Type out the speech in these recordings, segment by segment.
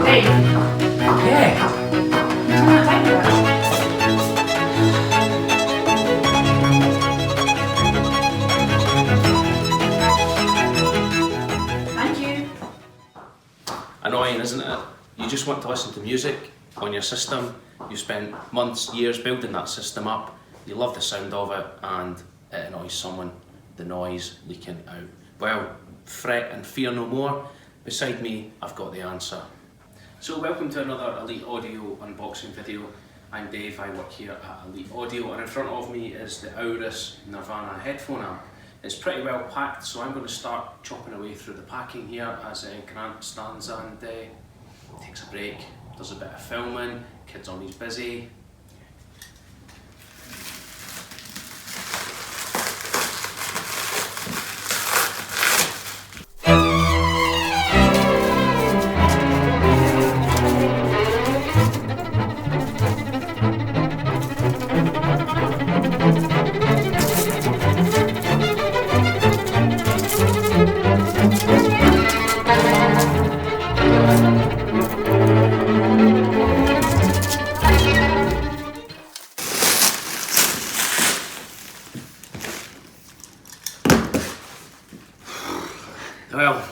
Hey. Yeah. Thank you. Annoying, isn't it? You just want to listen to music on your system. You spent months, years building that system up. You love the sound of it, and it annoys someone, the noise leaking out. Well, fret and fear no more. Beside me, I've got the answer. So welcome to another Elite Audio unboxing video. I'm Dave, I work here at Elite Audio, and in front of me is the Auris Nirvana Headphone Amp. It's pretty well packed, so I'm going to start chopping away through the packing here as Grant stands and takes a break, does a bit of filming, kids on he's busy. Well,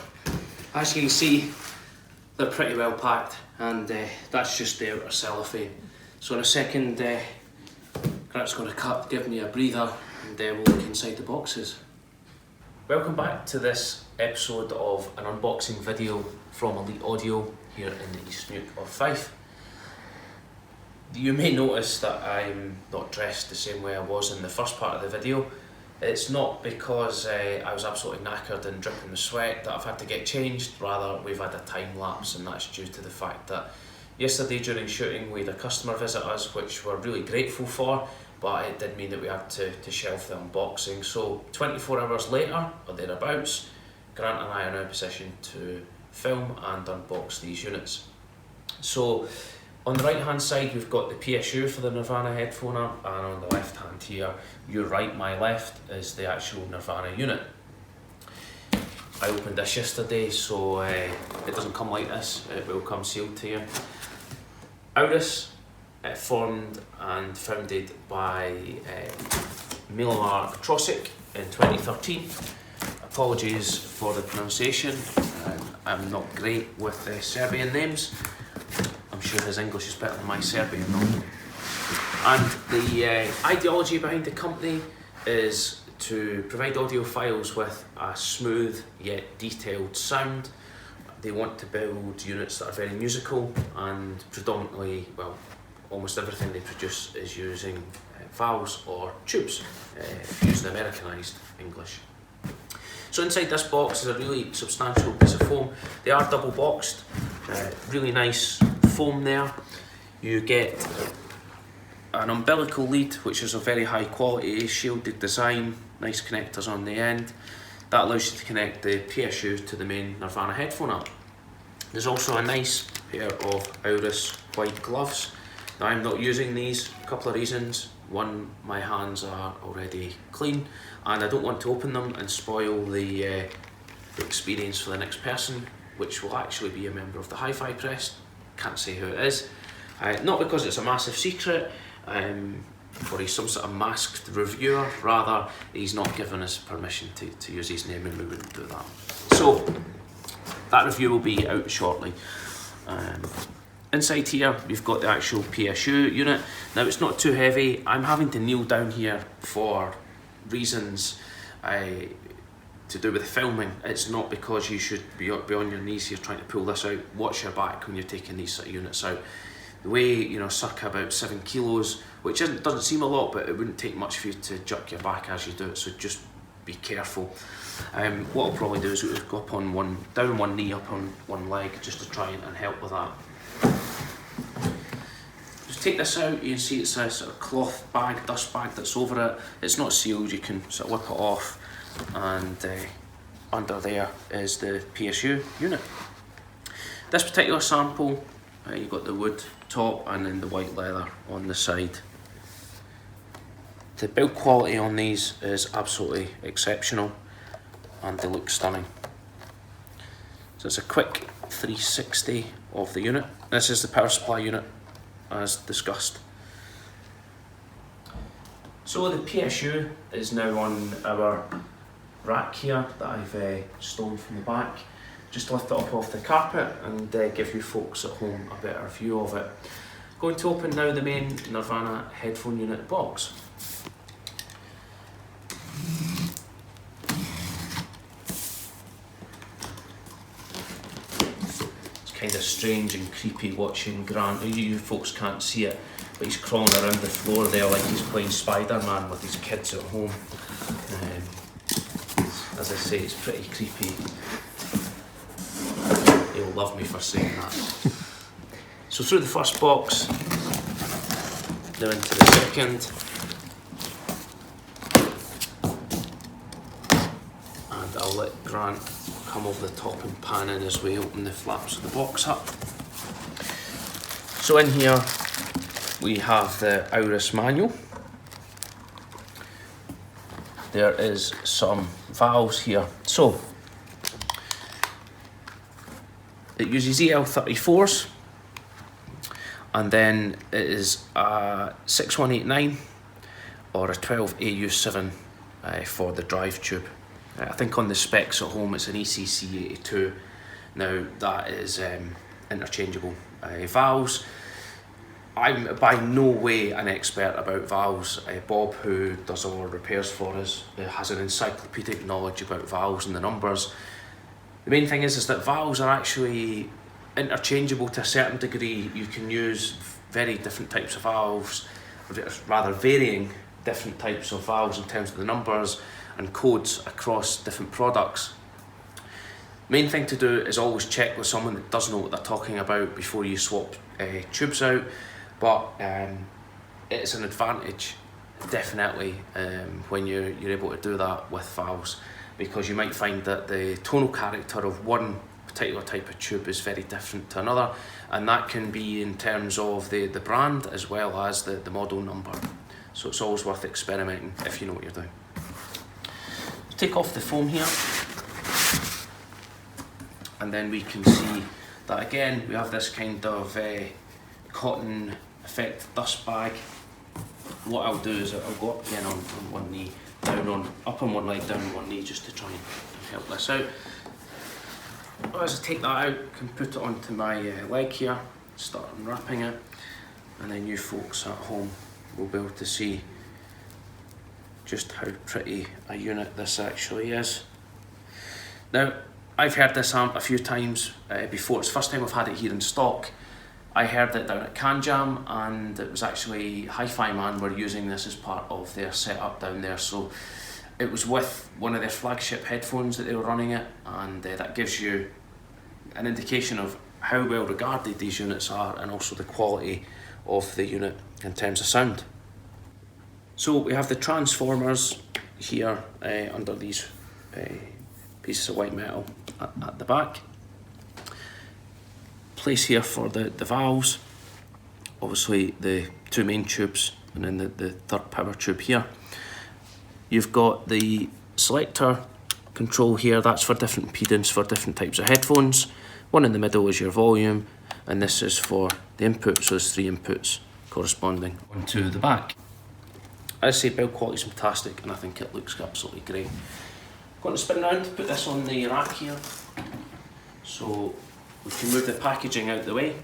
as you can see, they're pretty well packed, and that's just the outer cellophane. So in a second, Grant's going to give me a breather, and we'll look inside the boxes. Welcome back to this episode of an unboxing video from Elite Audio here in the East Nuke of Fife. You may notice that I'm not dressed the same way I was in the first part of the video. It's not because I was absolutely knackered and dripping with sweat that I've had to get changed, rather we've had a time lapse, and that's due to the fact that yesterday during shooting we had a customer visit us, which we're really grateful for, but it did mean that we had to shelf the unboxing. So 24 hours later, or thereabouts, Grant and I are now in a position to film and unbox these units. So on the right hand side we've got the PSU for the Nirvana headphone amp, and on the left hand here, your right, my left, is the actual Nirvana unit. I opened this yesterday, so it doesn't come like this, it will come sealed to you. Auris, formed and founded by Milomar Trosic in 2013. Apologies for the pronunciation, I'm not great with Serbian names. I'm sure his English is better than my Serbian though. And the ideology behind the company is to provide audiophiles with a smooth yet detailed sound. They want to build units that are very musical, and predominantly, well, almost everything they produce is using vowels or tubes, using Americanized English. So inside this box is a really substantial piece of foam. They are double boxed, really nice foam there. You get an umbilical lead, which is a very high quality shielded design, nice connectors on the end. That allows you to connect the PSU to the main Nirvana headphone amp. There's also a nice pair of Auris white gloves. Now I'm not using these, a couple of reasons. One, my hands are already clean, and I don't want to open them and spoil the experience for the next person, which will actually be a member of the Hi-Fi Press. Can't say who it is. Not because it's a massive secret, or he's some sort of masked reviewer, rather he's not given us permission to use his name, and we wouldn't do that. So that review will be out shortly. Inside here we've got the actual PSU unit. Now it's not too heavy. I'm having to kneel down here for reasons to do with filming. It's not because you should be on your knees here trying to pull this out. Watch your back when you're taking these sort of units out. The weigh, circa about 7 kilos, which doesn't seem a lot, but it wouldn't take much for you to jerk your back as you do it, so just be careful. What I'll probably do is we'll go up on down on one knee, up on one leg, just to try and help with that. Just take this out, you can see it's a sort of cloth bag, dust bag that's over it. It's not sealed, you can sort of whip it off, and under there is the PSU unit. This particular sample, you've got the wood top and then the white leather on the side. The build quality on these is absolutely exceptional, and they look stunning. So it's a quick 360 of the unit. This is the power supply unit as discussed. So the PSU is now on our rack here that I've stolen from the back. Just lift it up off the carpet and give you folks at home a better view of it. Going to open now the main Nirvana headphone unit box. It's kind of strange and creepy watching Grant. You folks can't see it, but he's crawling around the floor there like he's playing Spider-Man with his kids at home. As I say, it's pretty creepy. He'll love me for saying that. So through the first box, now into the second, and I'll let Grant come over the top and pan in as we open the flaps of the box up. So in here we have the Auris manual. There is some valves here. So it uses EL34s, and then it is a 6189 or a 12AU7 for the drive tube. I think on the specs at home it's an ECC82. Now that is interchangeable. Valves, I'm by no way an expert about valves. Bob, who does all our repairs for us, has an encyclopedic knowledge about valves and the numbers. The main thing is that valves are actually interchangeable to a certain degree. You can use very different types of valves, rather varying different types of valves in terms of the numbers and codes across different products. Main thing to do is always check with someone that does know what they're talking about before you swap tubes out, but it's an advantage definitely when you're able to do that with valves, because you might find that the tonal character of one particular type of tube is very different to another, and that can be in terms of the brand as well as the model number. So it's always worth experimenting if you know what you're doing. Take off the foam here, and then we can see that again we have this kind of cotton effect dust bag. What I'll do is I'll go up again on one knee, up on one leg, down on one knee, just to try and help this out. As I take that out, I can put it onto my leg here, start unwrapping it, and then you folks at home will be able to see just how pretty a unit this actually is. Now, I've heard this amp a few times before. It's the first time I've had it here in stock. I heard it down at CanJam, and it was actually Hi-Fi Man were using this as part of their setup down there. So it was with one of their flagship headphones that they were running it, and that gives you an indication of how well regarded these units are and also the quality of the unit in terms of sound. So we have the transformers here under these pieces of white metal at the back. Place here for the valves, obviously the two main tubes, and then the third power tube here. You've got the selector control here, that's for different impedance for different types of headphones. One in the middle is your volume, and this is for the input, so there's 3 inputs corresponding onto the back. As I say, build quality is fantastic, and I think it looks absolutely great. I'm going to spin around to put this on the rack here, so we can move the packaging out the way.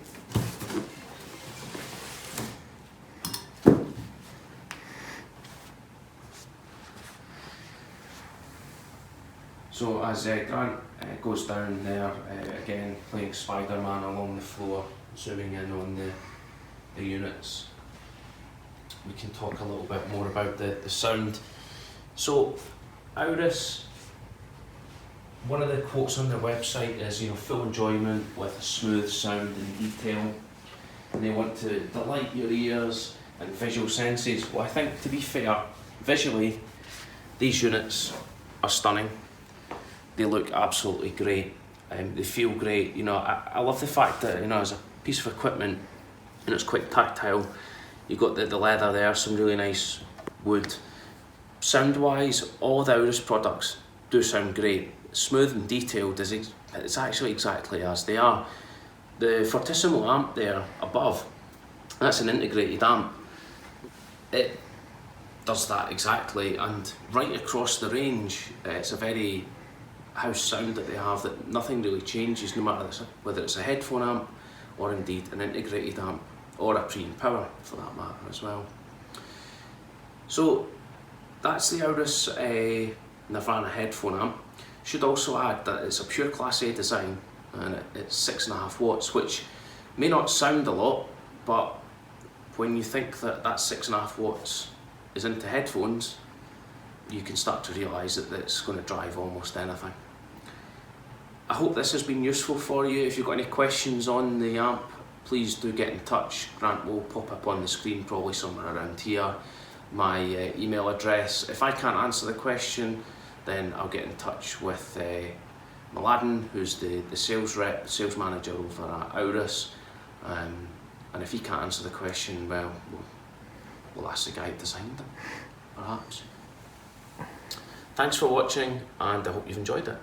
So as Grant goes down there, again playing Spider-Man along the floor, zooming in on the units, we can talk a little bit more about the sound. So Auris, one of the quotes on their website is, full enjoyment with a smooth sound and detail, and they want to delight your ears and visual senses. Well, I think, to be fair, visually these units are stunning. They look absolutely great, they feel great. I love the fact that, as a piece of equipment, it's quite tactile. You've got the leather there, some really nice wood. Sound wise, all the Auris products do sound great. Smooth and detailed, it's actually exactly as they are. the Fortissimo amp there above, that's an integrated amp. It does that exactly, and right across the range, it's a very house sound that they have, that nothing really changes, no matter whether it's a headphone amp or indeed an integrated amp or a preamp power for that matter as well. So that's the Auris Nirvana Headphone amp. Should also add that it's a pure Class A design, and it's 6.5 watts, which may not sound a lot, but when you think that that 6.5 watts is into headphones, you can start to realise that it's going to drive almost anything. I hope this has been useful for you. If you've got any questions on the amp, please do get in touch. Grant will pop up on the screen probably somewhere around here. My email address. If I can't answer the question, then I'll get in touch with Mladen, who's the sales manager over at Auris, and if he can't answer the question, well, we'll ask the guy who designed them, perhaps. Thanks for watching, and I hope you've enjoyed it.